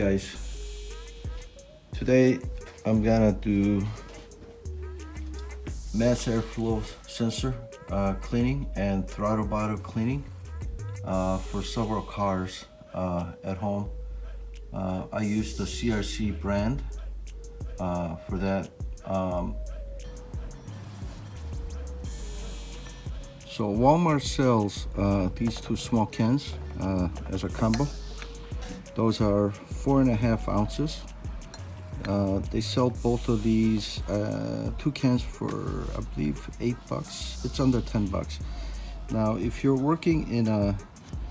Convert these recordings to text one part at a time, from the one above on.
guys, today I'm gonna do mass airflow sensor cleaning and throttle body cleaning for several cars at home. I use the CRC brand for that. So Walmart sells these two small cans as a combo. Those are 4.5 ounces. They sell both of these two cans for, I believe, $8. It's under $10. Now, if you're working in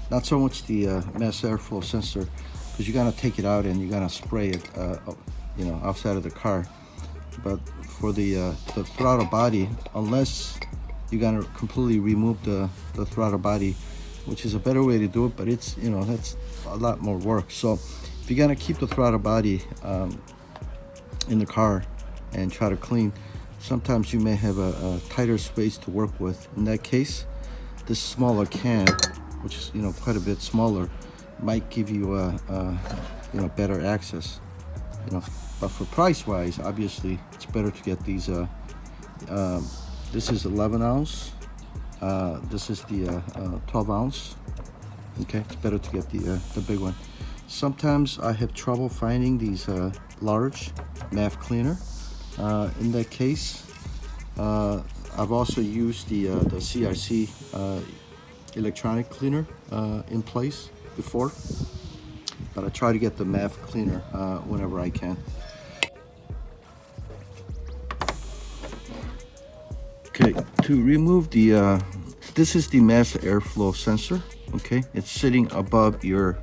not so much the mass airflow sensor, because you're gonna take it out and you're gonna spray it, outside of the car. But for the throttle body, unless you're gonna completely remove the throttle body, which is a better way to do it, but it's, that's a lot more work. So if you're gonna keep the throttle body in the car and try to clean, sometimes you may have a tighter space to work with. In that case, this smaller can, which is quite a bit smaller, might give you better access. But for price wise, obviously it's better to get these. This is 11 ounce. This is the 12 ounce. Okay, it's better to get the big one. Sometimes I have trouble finding these large MAF cleaner. In that case, I've also used the CRC electronic cleaner in place before, but I try to get the MAF cleaner whenever I can. Okay, to remove the this is the mass airflow sensor. Okay, it's sitting above your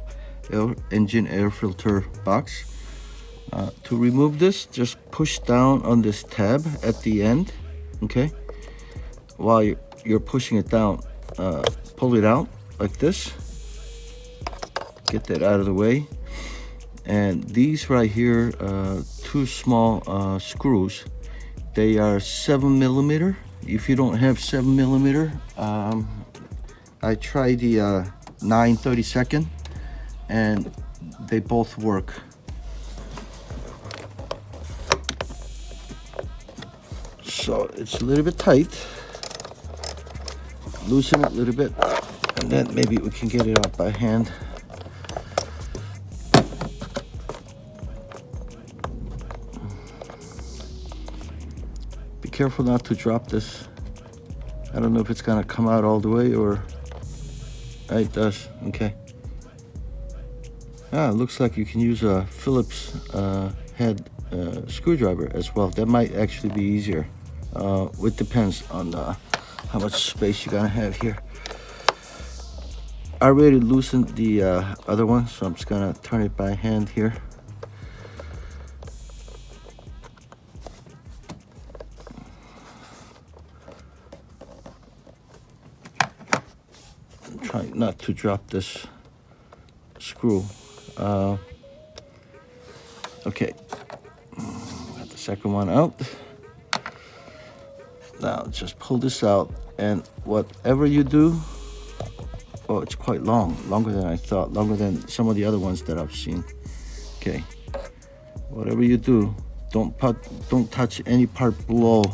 engine air filter box. To remove this, just push down on this tab at the end. Okay, while you're pushing it down, pull it out like this. Get that out of the way. And these right here, two small screws, they are 7mm. If you don't have 7mm, I tried the 9/32, and they both work. So it's a little bit tight. Loosen it a little bit, and then maybe we can get it out by hand. Be careful not to drop this. I don't know if it's gonna come out all the way or... It does. Okay. It looks like you can use a Phillips head screwdriver as well. That might actually be easier. It depends on how much space you're gonna have here. I already loosened the other one, so I'm just gonna turn it by hand here. Try not to drop this screw. Okay, got the second one out. Now just pull this out, and whatever you do, oh, it's quite long, longer than I thought, longer than some of the other ones that I've seen. Okay, whatever you do, don't touch any part below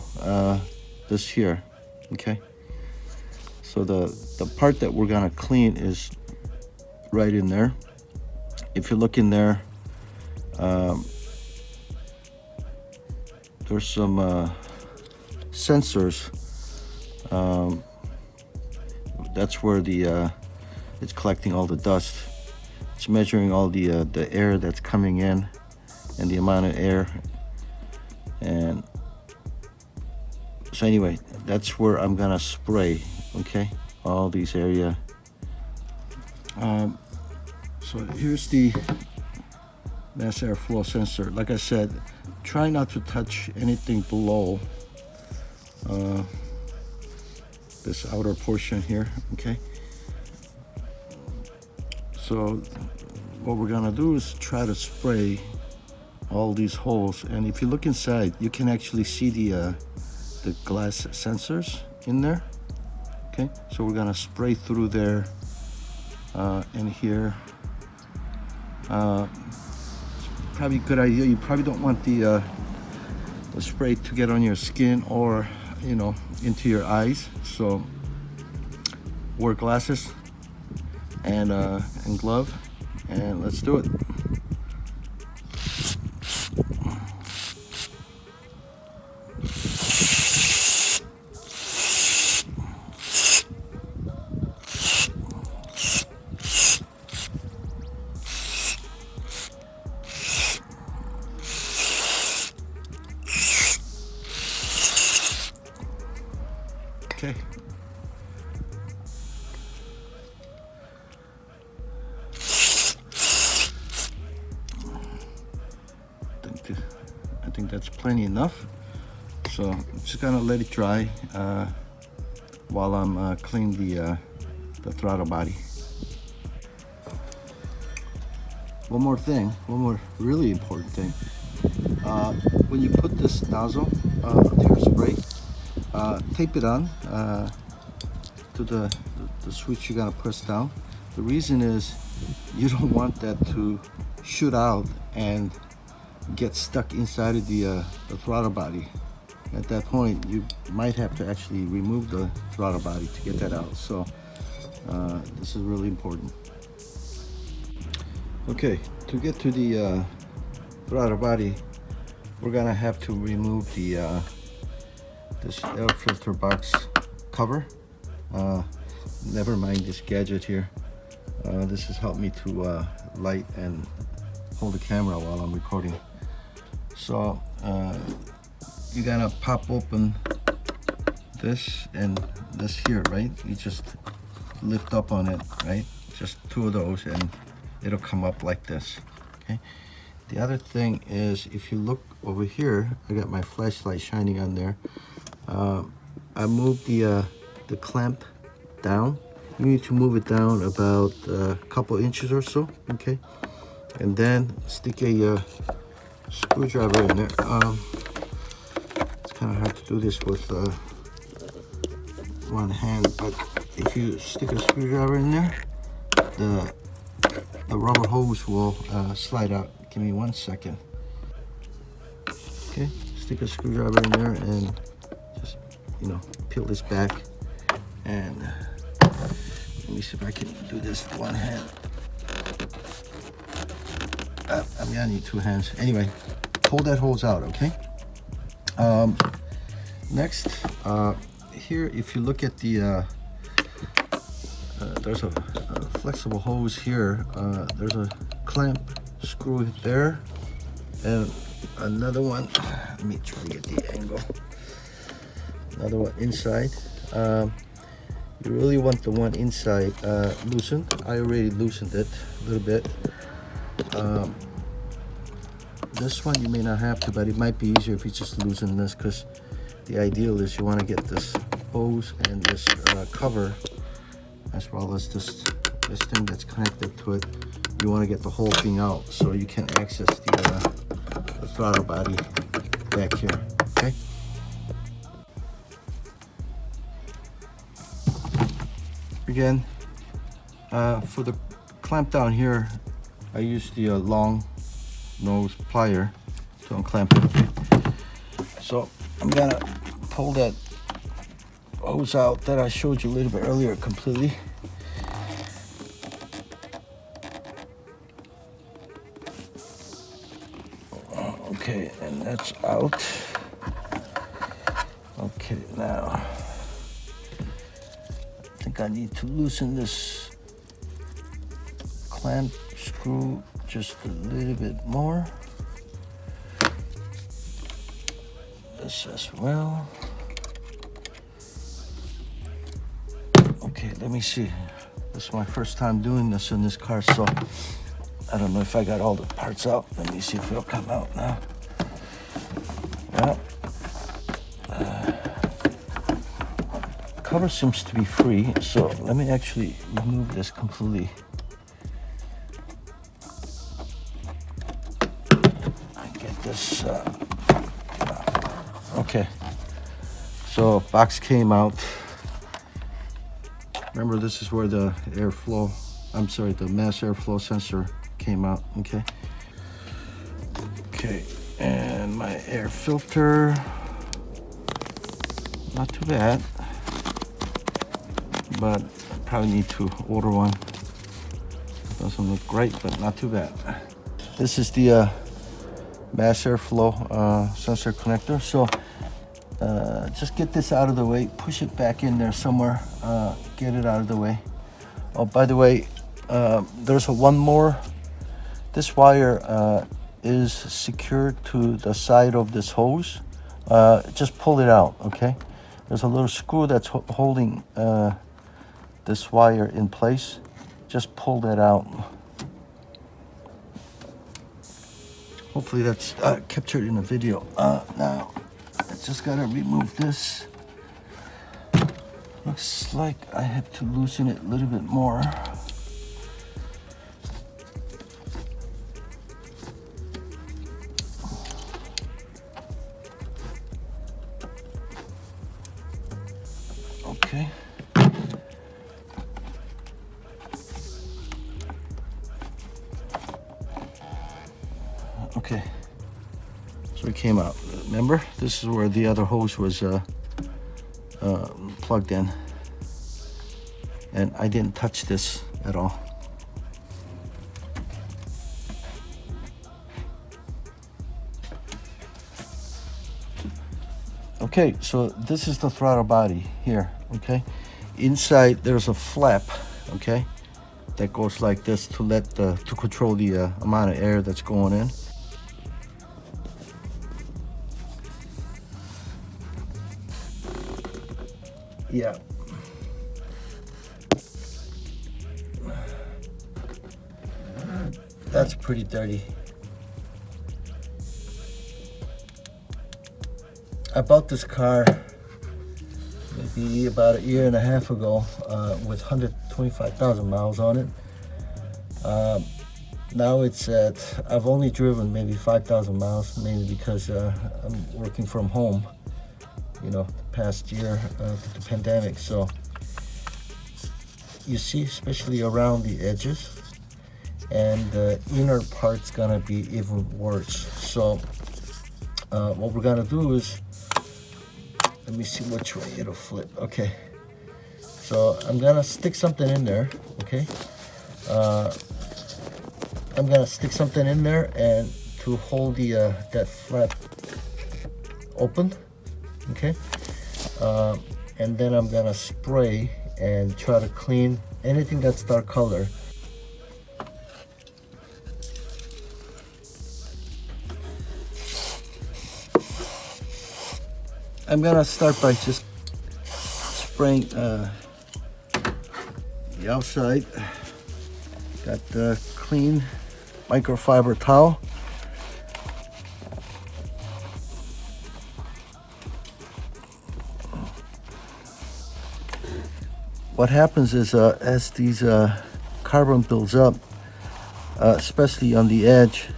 this here. Okay, so the part that we're gonna clean is right in there. If you look in there, there's some sensors. That's where it's collecting all the dust. It's measuring all the air that's coming in and the amount of air. And so anyway, that's where I'm gonna spray. Okay, all these area. So here's the mass airflow sensor. Like I said, try not to touch anything below this outer portion here. Okay, so what we're gonna do is try to spray all these holes, and if you look inside, you can actually see the glass sensors in there. Okay, so we're gonna spray through there and here. probably a good idea. You probably don't want the spray to get on your skin or, you know, into your eyes. So wear glasses and glove, and let's do it. Okay. I think that's plenty enough. So I'm just gonna let it dry while I'm cleaning the throttle body. One more really important thing. When you put this nozzle to your spray, tape it on to the switch you're gonna press down. The reason is you don't want that to shoot out and get stuck inside of the throttle body. At that point, you might have to actually remove the throttle body to get that out. So this is really important. Okay, to get to the throttle body, we're gonna have to remove the this air filter box cover. Never mind this gadget here. This has helped me to light and hold the camera while I'm recording. So you gotta pop open this and this here, right? You just lift up on it, right? Just two of those and it'll come up like this. Okay. The other thing is, if you look over here, I got my flashlight shining on there. I moved the clamp down. You need to move it down about a couple inches or so, okay? And then stick a screwdriver in there. It's kind of hard to do this with one hand, but if you stick a screwdriver in there, the rubber hose will slide out. Give me 1 second. Okay, stick a screwdriver in there and just, you know, peel this back. And let me see if I can do this with one hand. I mean, I need two hands. Anyway, pull that hose out, okay? Next, here, if you look at the, there's a flexible hose here. There's a clamp screw there, and another one. Let me try to get the angle. Another one inside. You really want the one inside loosened. I already loosened it a little bit. This one you may not have to, but it might be easier if you just loosen this, because the ideal is you want to get this hose and this cover, as well as this thing that's connected to it. You want to get the whole thing out so you can access the throttle body back here. Okay. Again, for the clamp down here, I use the long nose plier to unclamp it. So I'm gonna pull that hose out that I showed you a little bit earlier completely. Okay, and that's out. Okay, now I think I need to loosen this clamp screw just a little bit more. This as well. Okay, let me see. This is my first time doing this in this car, so I don't know if I got all the parts out. Let me see if it'll come out now. Yeah. Cover seems to be free, so let me actually remove this completely. And get this. Okay. So box came out. Remember, this is where the the mass airflow sensor came out. Okay. Okay, and my air filter, not too bad, but I probably need to order one. Doesn't look great, but not too bad. This is the mass airflow sensor connector. So just get this out of the way, push it back in there somewhere, get it out of the way. Oh, by the way, there's one more. This wire is secured to the side of this hose. Just pull it out, okay? There's a little screw that's holding this wire in place. Just pull that out. Hopefully that's captured in the video. Now, I just gotta remove this. Looks like I have to loosen it a little bit more. Okay. Okay. So it came out. Remember, this is where the other hose was plugged in, and I didn't touch this at all. Okay, so this is the throttle body here, okay? Inside there's a flap, okay, that goes like this to control the amount of air that's going in. Yeah. That's pretty dirty. I bought this car maybe about 1.5 years ago with 125,000 miles on it. Now it's I've only driven maybe 5,000 miles, mainly because I'm working from home, you know, past year of the pandemic. So you see, especially around the edges, and the inner part's gonna be even worse. So what we're gonna do is, let me see which way it'll flip. Okay, so I'm gonna stick something in there. Okay, I'm gonna stick something in there and to hold the that flap open. Okay, and then I'm gonna spray and try to clean anything that's dark color. I'm gonna start by just spraying the outside. Got the clean microfiber towel. What happens is as these carbon builds up, especially on the edge,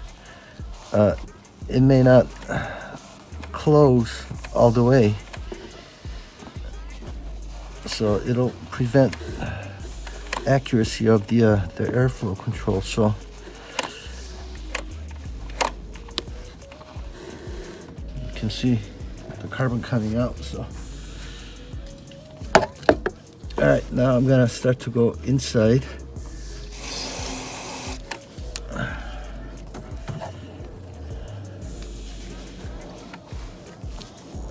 it may not close all the way, so it'll prevent accuracy of the airflow control. So you can see the carbon coming out. So all right, now I'm gonna start to go inside.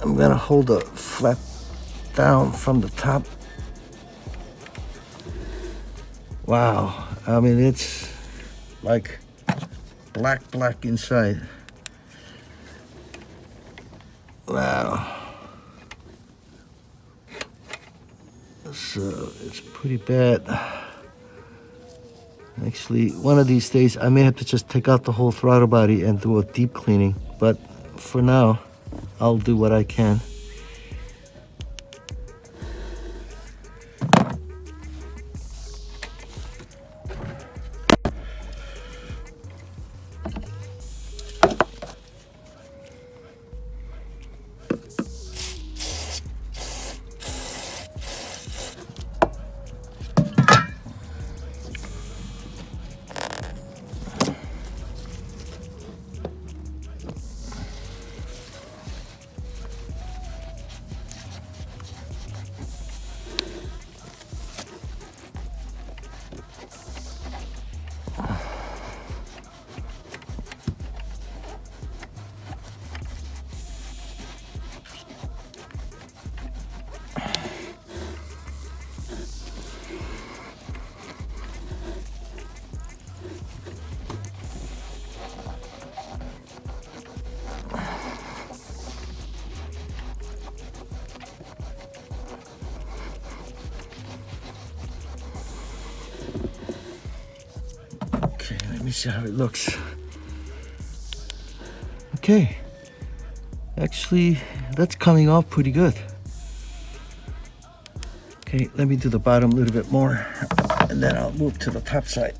I'm gonna hold the flap down from the top. Wow, I mean, it's like black inside. Wow. So it's pretty bad. Actually, one of these days I may have to just take out the whole throttle body and do a deep cleaning, but for now I'll do what I can. Let me see how it looks. Okay, actually that's coming off pretty good. Okay, let me do the bottom a little bit more, and then I'll move to the top side.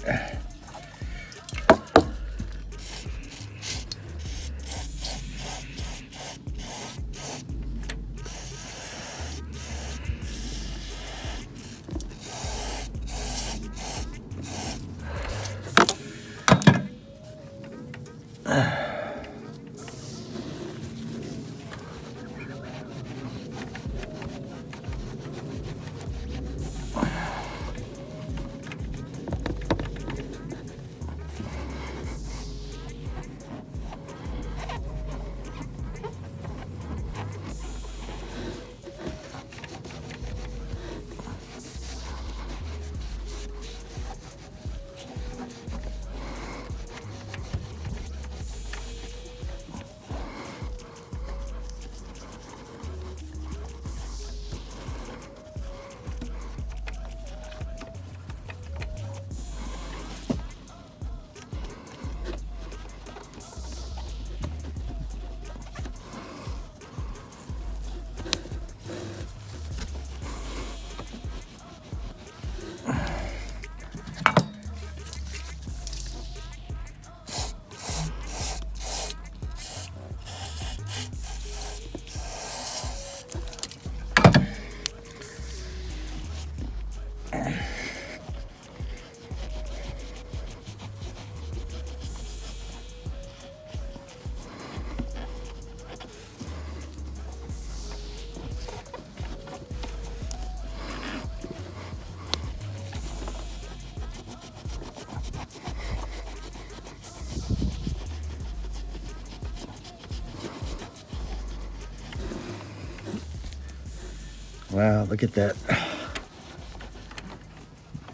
Wow, look at that.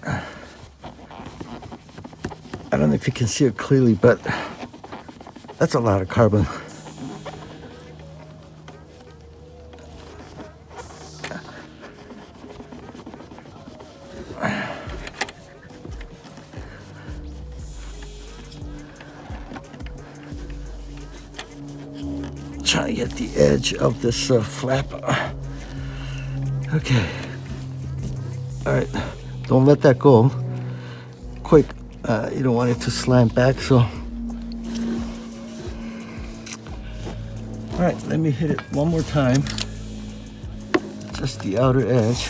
I don't know if you can see it clearly, but that's a lot of carbon. Trying to get the edge of this flap. Okay. All right. Don't let that go. Quick. You don't want it to slant back, so. All right. Let me hit it one more time. Just the outer edge.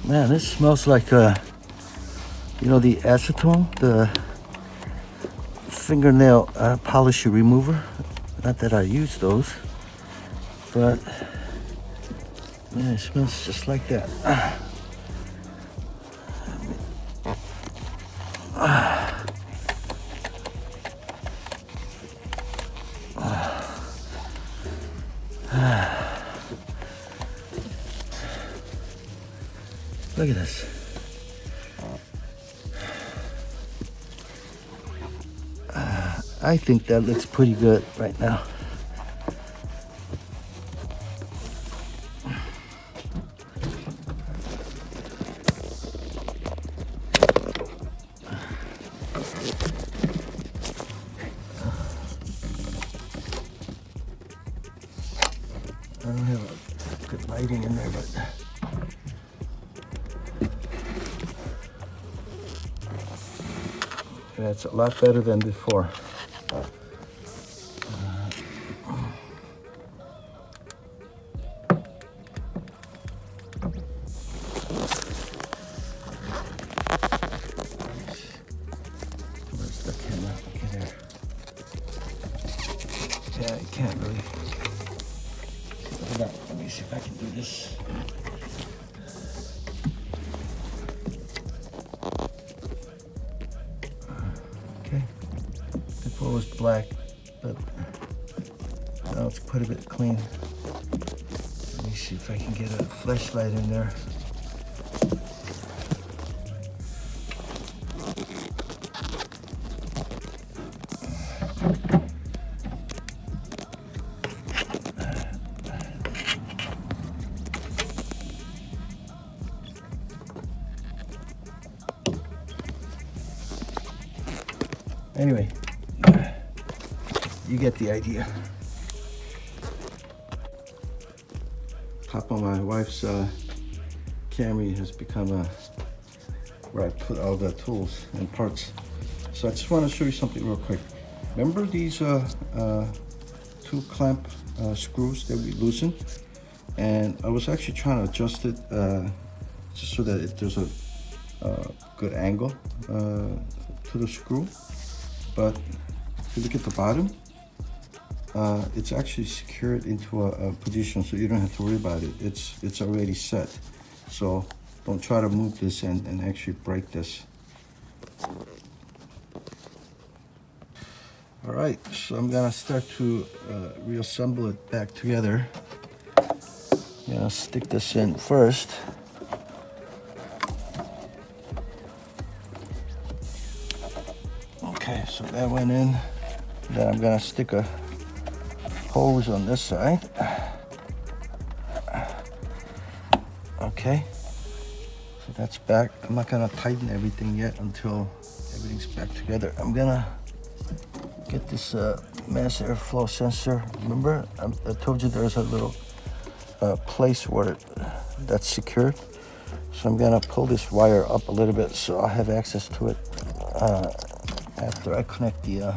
Man, this smells like you know, the acetone, the fingernail polish remover. Not that I use those, but man, it smells just like that. Look at this. I think that looks pretty good right now. I don't have a good lighting in there, but that's a lot better than before. Where's the camera? Okay, there. Yeah, I can't really. Look at that. Let me see if I can do this. Okay. Before it was black, but now it's quite a bit clean. Let me see if I can get a flashlight in there. Anyway, you get the idea. Top of my wife's Camry has become where I put all the tools and parts. So I just want to show you something real quick. Remember these two clamp screws that we loosened? And I was actually trying to adjust it just so that there's a good angle to the screw. But if you look at the bottom, it's actually secured into a position, so you don't have to worry about it. It's already set. So don't try to move this and actually break this. All right, so I'm gonna start to reassemble it back together. I'm gonna stick this in first. Okay, so that went in. Then I'm gonna stick a hose on this side. Okay, so that's back. I'm not gonna tighten everything yet until everything's back together. I'm gonna get this mass airflow sensor. Remember, I told you there's a little place where that's secured. So I'm gonna pull this wire up a little bit so I have access to it after I connect the,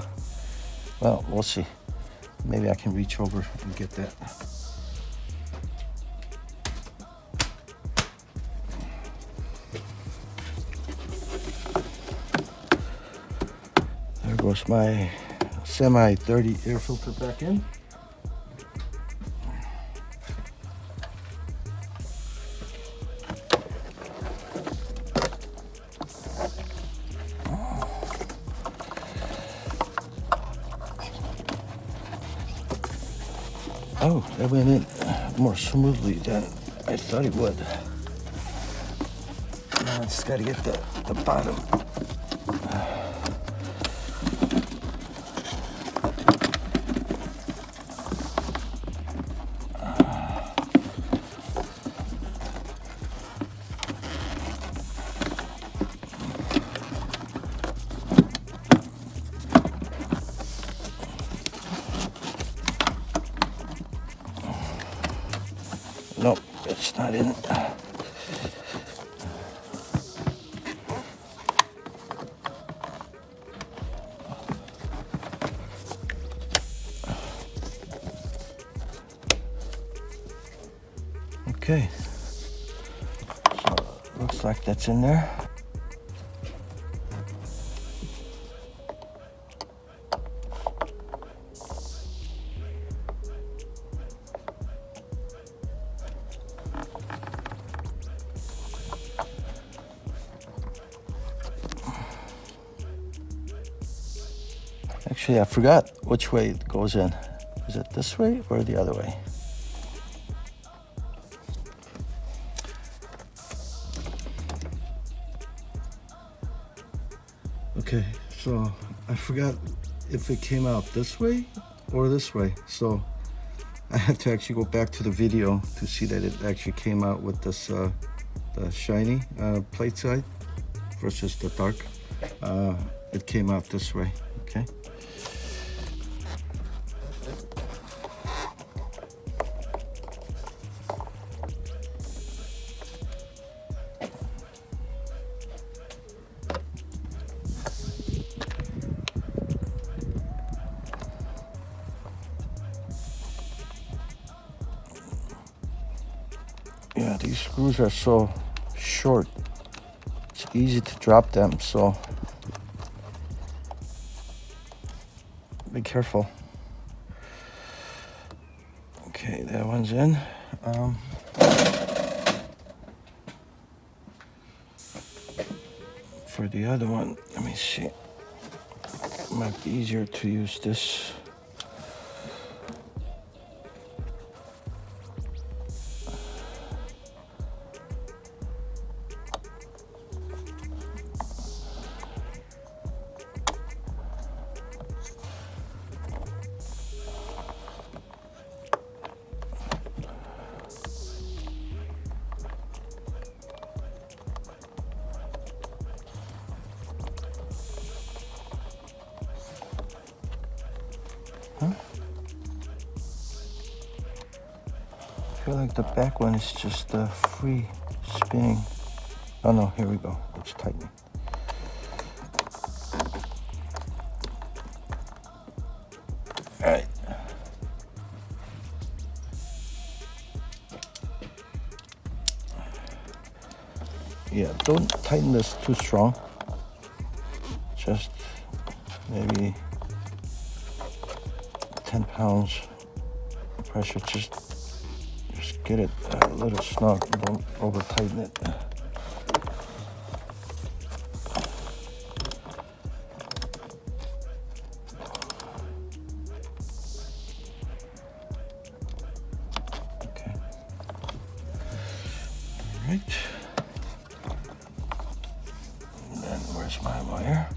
well, we'll see. Maybe I can reach over and get that. There goes my semi-dirty air filter back in. Oh, that went in more smoothly than I thought it would. Now I just gotta get the bottom. Nope, it's not in. Okay, so looks like that's in there. Actually, I forgot which way it goes in. Is it this way or the other way? Okay, so I forgot if it came out this way or this way. So I have to actually go back to the video to see that it actually came out with this the shiny plate side versus the dark. It came out this way, okay? Yeah, these screws are so short. It's easy to drop them, so be careful. Okay, that one's in. For the other one, let me see. It might be easier to use this. Huh? I feel like the back one is just free spinning. Oh no, here we go. It's tightening. Alright. Yeah, don't tighten this too strong. Just maybe 10 pounds pressure. Just get it a little snug. Don't over tighten it. Okay. All right. And then where's my wire?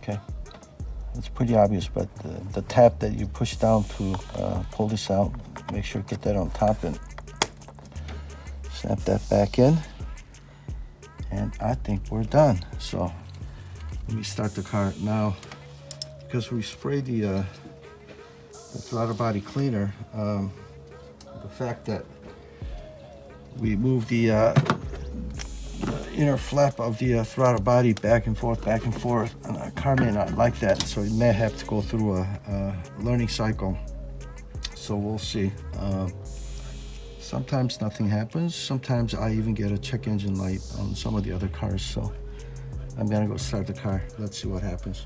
Okay. It's pretty obvious, but the tab that you push down to pull this out, make sure to get that on top and snap that back in. And I think we're done. So let me start the car now. Because we sprayed the throttle body cleaner, the fact that we moved the inner flap of the throttle body back and forth, and the car may not like that, so it may have to go through a learning cycle. So we'll see. Sometimes nothing happens. Sometimes I even get a check engine light on some of the other cars. So I'm gonna go start the car. Let's see what happens.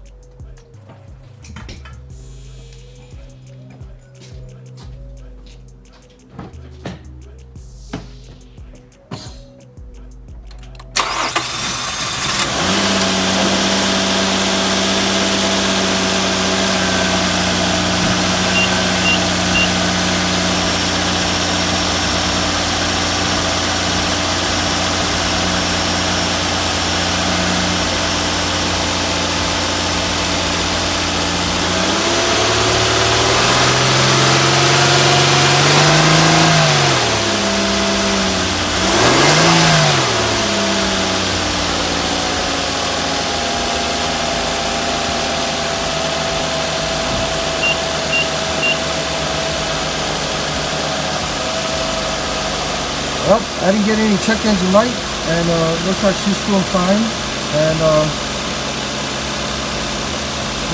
Well, I didn't get any check engine light, and looks like she's doing fine. And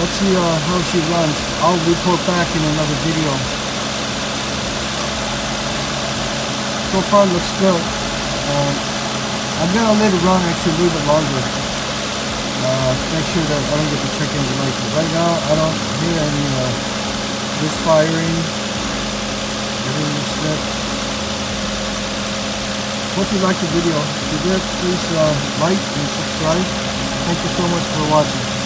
let's see how she runs. I'll report back in another video. So far, looks good. I'm gonna let it run actually a little bit longer. Make sure that I don't get the check engine light. But right now, I don't hear any misfiring. Everything looks good. Hope you liked the video. If you did, please like and subscribe. Thank you so much for watching.